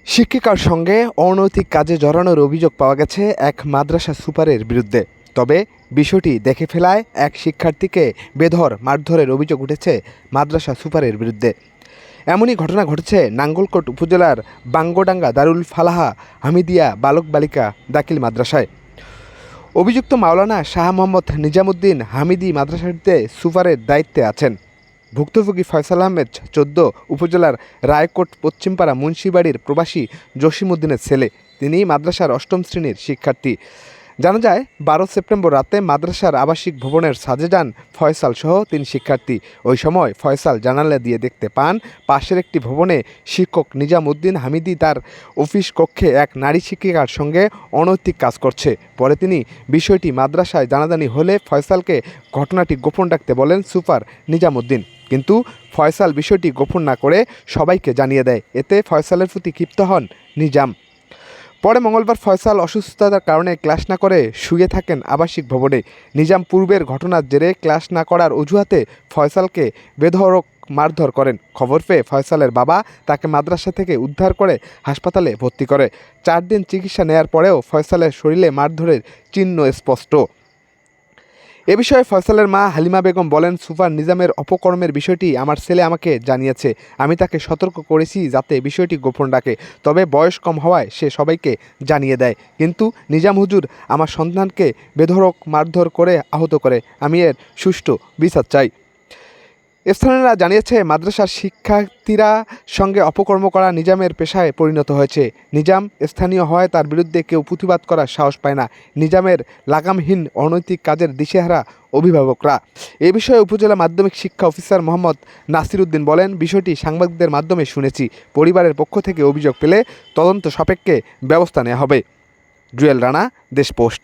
শিক্ষিকার সঙ্গে অনৈতিক কাজে জড়ানোর অভিযোগ পাওয়া গেছে এক মাদ্রাসা সুপারের বিরুদ্ধে। তবে বিষয়টি দেখে ফেলায় এক শিক্ষার্থীকে বেধর মারধরের অভিযোগ উঠেছে মাদ্রাসা সুপারের বিরুদ্ধে। এমনই ঘটনা ঘটেছে নাঙ্গলকোট উপজেলার বাঙ্গডাঙ্গা দারুল ফালাহা হামিদিয়া বালক বালিকা দাখিল মাদ্রাসায়। অভিযুক্ত মাওলানা শাহ মোহাম্মদ নিজামুদ্দিন হামিদি মাদ্রাসাটিতে সুপারের দায়িত্বে আছেন। ভুক্তভোগী ফয়সাল আহমেদ ১৪ উপজেলার রায়কোট পশ্চিমপাড়া মুন্সিবাড়ির প্রবাসী জসিমউদ্দিনের ছেলে। তিনি মাদ্রাসার ৮ম শ্রেণীর শিক্ষার্থী। জানা যায় ১২ সেপ্টেম্বর রাতে মাদ্রাসার আবাসিক ভবনের ছাদে যান ফয়সাল সহ ৩ শিক্ষার্থী। ওই সময় ফয়সাল জানালা দিয়ে দেখতে পান পাশের একটি ভবনে শিক্ষক নিজামউদ্দিন হামিদি তার অফিস কক্ষে এক নারী শিক্ষিকার সঙ্গে অনৈতিক কাজ করছে। পরে তিনি বিষয়টি মাদ্রাসায় জানাজানি হলে ফয়সালকে ঘটনাটি গোপন রাখতে বলেন সুপার নিজামউদ্দিন। কিন্তু ফয়সাল বিষয়টি গোপন না করে সবাইকে জানিয়ে দেয়। এতে ফয়সালের প্রতি ক্ষিপ্ত হন নিজাম। পরে মঙ্গলবার ফয়সাল অসুস্থতার কারণে ক্লাস না করে শুয়ে থাকেন আবাসিক ভবনে। নিজাম পূর্বের ঘটনার জেরে ক্লাস না করার অজুহাতে ফয়সালকে বেধড়ক মারধর করেন। খবর পেয়ে ফয়সালের বাবা তাকে মাদ্রাসা থেকে উদ্ধার করে হাসপাতালে ভর্তি করে। 4 দিন চিকিৎসা নেয়ার পরেও ফয়সালের শরীরে মারধরের চিহ্ন স্পষ্ট। এ বিষয়ে ফয়সালের মা হালিমা বেগম বলেন, সুপার নিজামের অপকর্মের বিষয়টি আমার ছেলে আমাকে জানিয়েছে। আমি তাকে সতর্ক করেছি যাতে বিষয়টি গোপন রাখে। তবে বয়স কম হওয়ায় সে সবাইকে জানিয়ে দেয়। কিন্তু নিজাম হুজুর আমার সন্তানকে বেধড়ক মারধর করে আহত করে। আমি এর সুষ্ঠু বিচার চাই। স্থানীয়রা জানিয়েছে, মাদ্রাসার শিক্ষার্থীরা সঙ্গে অপকর্ম করা নিজামের পেশায় পরিণত হয়েছে। নিজাম স্থানীয় হওয়ায় তার বিরুদ্ধে কেউ প্রতিবাদ করার সাহস পায় না। নিজামের লাগামহীন অনৈতিক কাজের দিশেহারা অভিভাবকরা। এ বিষয়ে উপজেলা মাধ্যমিক শিক্ষা অফিসার মোহাম্মদ নাসির উদ্দিন বলেন, বিষয়টি সাংবাদিকদের মাধ্যমে শুনেছি। পরিবারের পক্ষ থেকে অভিযোগ পেলে তদন্ত সাপেক্ষে ব্যবস্থা নেওয়া হবে। জুয়েল রানা, দেশ পোস্ট।